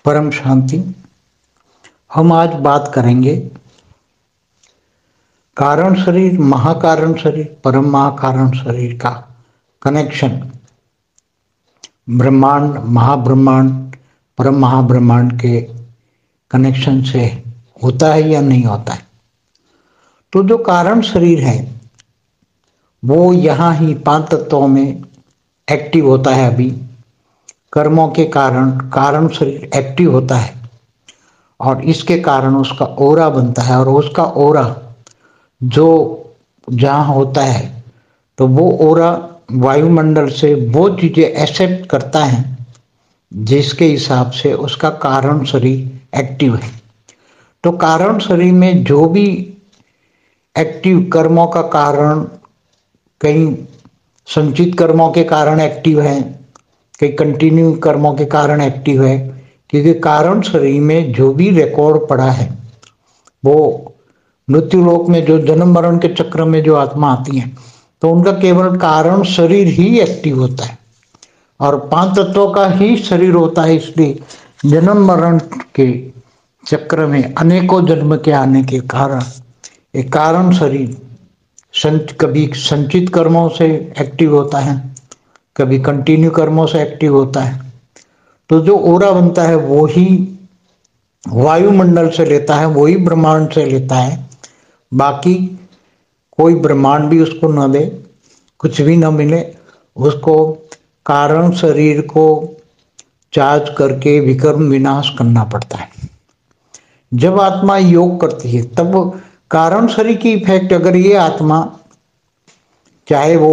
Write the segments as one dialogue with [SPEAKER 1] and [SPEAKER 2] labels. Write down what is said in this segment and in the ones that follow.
[SPEAKER 1] परम शांति। हम आज बात करेंगे कारण शरीर, महाकारण शरीर, परम महाकारण शरीर का कनेक्शन ब्रह्मांड, महाब्रह्मांड, परम महाब्रह्मांड के कनेक्शन से होता है या नहीं होता है। तो जो कारण शरीर है वो यहाँ ही 5 तत्वों में एक्टिव होता है। अभी कर्मों के कारण कारण शरीर एक्टिव होता है और इसके कारण उसका ओरा बनता है, और उसका ओरा जो जहाँ होता है तो वो ओरा वायुमंडल से वो चीज़ें एक्सेप्ट करता है जिसके हिसाब से उसका कारण शरीर एक्टिव है। तो कारण शरीर में जो भी एक्टिव कर्मों का कारण, कई संचित कर्मों के कारण एक्टिव है, कई कंटिन्यू कर्मों के कारण एक्टिव है, क्योंकि कारण शरीर में जो भी रिकॉर्ड पड़ा है वो मृत्यु लोक में जो जन्म मरण के चक्र में जो आत्मा आती है तो उनका केवल कारण शरीर ही एक्टिव होता है और 5 तत्वों का ही शरीर होता है। इसलिए जन्म मरण के चक्र में अनेकों जन्म के आने के कारण एक कारण शरीर कभी संचित कर्मों से एक्टिव होता है, कभी कंटिन्यू कर्मों से एक्टिव होता है। तो जो ओरा बनता है वो ही वायुमंडल से लेता है, वही ब्रह्मांड से लेता है। बाकी कोई ब्रह्मांड भी उसको न दे, कुछ भी न मिले, उसको कारण शरीर को चार्ज करके विकर्म विनाश करना पड़ता है। जब आत्मा योग करती है तब कारण शरीर की इफेक्ट, अगर ये आत्मा चाहे वो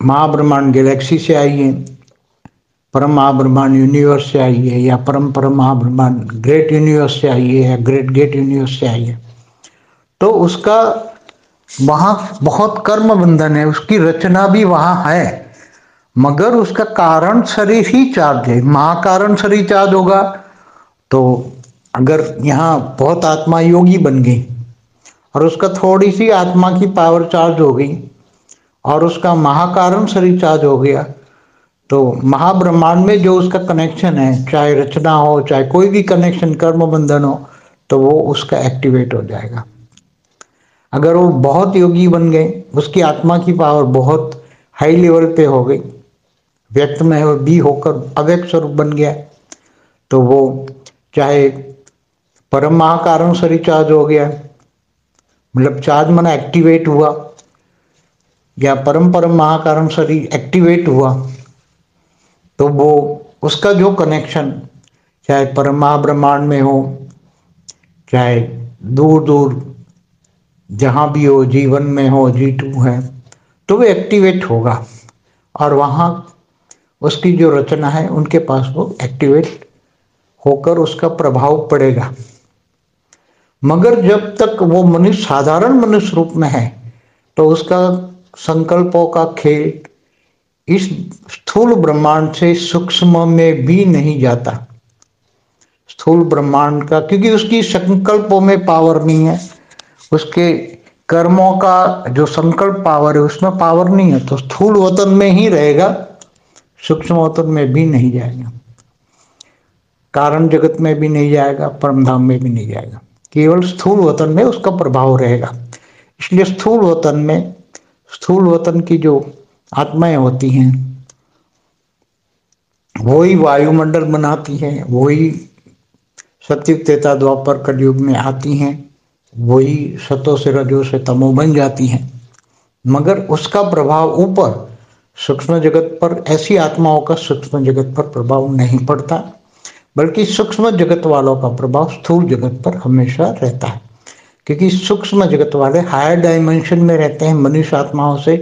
[SPEAKER 1] महाब्रह्मांड गैलेक्सी से आई है, परम महाब्रह्मांड यूनिवर्स से आई है, या परम महाब्रह्मांड ग्रेट यूनिवर्स से आई है, या ग्रेट यूनिवर्स से आई है, तो उसका वहाँ बहुत कर्म बंधन है, उसकी रचना भी वहाँ है, मगर उसका कारण शरीर ही चार्ज है। महाकारण शरीर चार्ज होगा तो अगर यहाँ बहुत आत्मा योगी बन गई और उसका थोड़ी सी आत्मा की पावर चार्ज हो गई और उसका महाकारण शरीर चार्ज हो गया तो महाब्रह्मांड में जो उसका कनेक्शन है, चाहे रचना हो चाहे कोई भी कनेक्शन कर्म बंधन हो, तो वो उसका एक्टिवेट हो जाएगा। अगर वो बहुत योगी बन गए, उसकी आत्मा की पावर बहुत हाई लेवल पे हो गई, व्यक्त में भी होकर अव्यक्त स्वरूप बन गया, तो वो चाहे परम महाकारण शरीर चार्ज हो गया, मतलब चार्ज माना एक्टिवेट हुआ, या परम महाकारण शरीर एक्टिवेट हुआ, तो वो उसका जो कनेक्शन चाहे परम महाब्रह्मांड में हो चाहे दूर दूर जहाँ भी हो, जीवन में हो, G2 है, तो वो एक्टिवेट होगा और वहाँ उसकी जो रचना है उनके पास वो एक्टिवेट होकर उसका प्रभाव पड़ेगा। मगर जब तक वो मनुष्य साधारण मनुष्य रूप में है तो उसका संकल्पों का खेल इस स्थूल ब्रह्मांड से सूक्ष्म में भी नहीं जाता। स्थूल ब्रह्मांड का, क्योंकि उसकी संकल्पों में पावर नहीं है, उसके कर्मों का जो संकल्प पावर है उसमें पावर नहीं है, तो स्थूल वतन में ही रहेगा, सूक्ष्म वतन में भी नहीं जाएगा, कारण जगत में भी नहीं जाएगा, परमधाम में भी नहीं जाएगा, केवल स्थूल वतन में उसका प्रभाव रहेगा। इसलिए स्थूल वतन की जो आत्माएं होती हैं वही वायुमंडल बनाती हैं, वही सत्युग त्रेता द्वापर कलयुग में आती हैं, वही सतो से रजो से तमो बन जाती हैं, मगर उसका प्रभाव ऊपर सूक्ष्म जगत पर, ऐसी आत्माओं का सूक्ष्म जगत पर प्रभाव नहीं पड़ता, बल्कि सूक्ष्म जगत वालों का प्रभाव स्थूल जगत पर हमेशा रहता है, क्योंकि सूक्ष्म जगत वाले हायर डायमेंशन में रहते हैं, मनुष्य आत्माओं से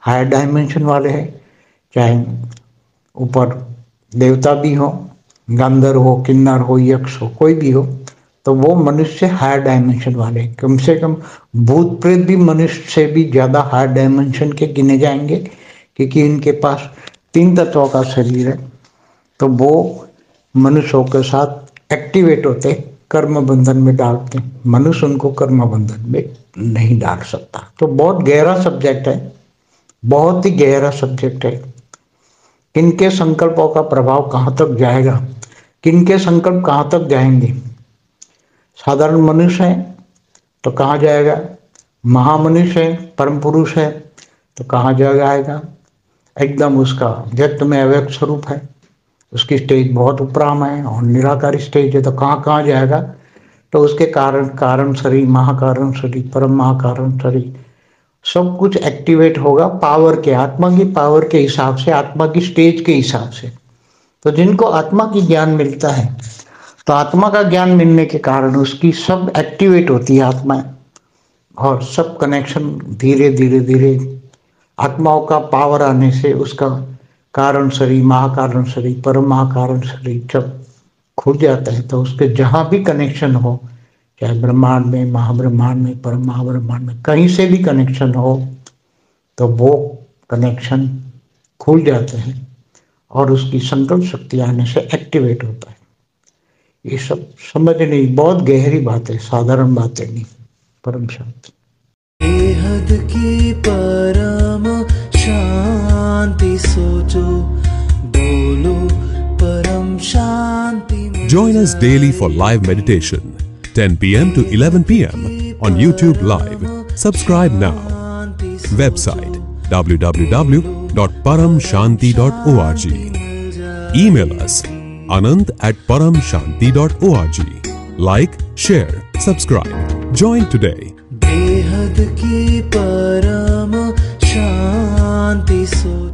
[SPEAKER 1] हायर डायमेंशन वाले हैं, चाहे ऊपर देवता भी हो, गंधर्व हो, किन्नर हो, यक्ष हो, कोई भी हो, तो वो मनुष्य हायर डायमेंशन वाले, कम से कम भूत प्रेत भी मनुष्य से भी ज़्यादा हायर डायमेंशन के गिने जाएंगे, क्योंकि इनके पास 3 तत्वों का शरीर है, तो वो मनुष्यों के साथ एक्टिवेट होते, कर्म बंधन में डालते, मनुष्य उनको कर्म बंधन में नहीं डाल सकता। तो बहुत गहरा सब्जेक्ट है, बहुत ही गहरा सब्जेक्ट है। इनके संकल्पों का प्रभाव कहाँ तक जाएगा किनके संकल्प कहाँ तक जाएंगे। साधारण मनुष्य है तो कहाँ जाएगा, महामनुष्य है, परम पुरुष है तो कहाँ जाएगा। एकदम उसका व्यक्त में अव्यक्त स्वरूप है, उसकी स्टेज बहुत उपराम है और निराकारी स्टेज है तो कहाँ कहाँ जाएगा। तो उसके कारण शरीर, महाकारण शरीर, परम महाकारण शरीर, सब कुछ एक्टिवेट होगा पावर के, आत्मा की पावर के हिसाब से, आत्मा की स्टेज के हिसाब से। तो जिनको आत्मा की ज्ञान मिलता है तो आत्मा का ज्ञान मिलने के कारण उसकी सब एक्टिवेट होती है आत्मा, और सब कनेक्शन धीरे धीरे धीरे आत्माओं का पावर आने से उसका कारण शरीर, महाकारण शरीर, परम महाकारण शरीर जब खुल जाता है तो उसके जहां भी कनेक्शन हो, चाहे ब्रह्मांड में, महाब्रह्मांड में, परम महाब्रह्मांड में, कहीं से भी कनेक्शन हो तो वो कनेक्शन खुल जाते हैं और उसकी संकल्प शक्ति आने से एक्टिवेट होता है। ये सब समझने बहुत गहरी बात है, साधारण बातें नहीं। परम शांति।
[SPEAKER 2] बेहद की परम शांति सोचो, बोलो परम शांति।
[SPEAKER 3] Join us daily for live meditation, 10 p.m. to 11 p.m. on YouTube Live. Subscribe now. Website www.paramshanti.org. Email us anant@paramshanti.org. Like, share, subscribe. Join today.
[SPEAKER 2] बेहद की परम शांति सोचो।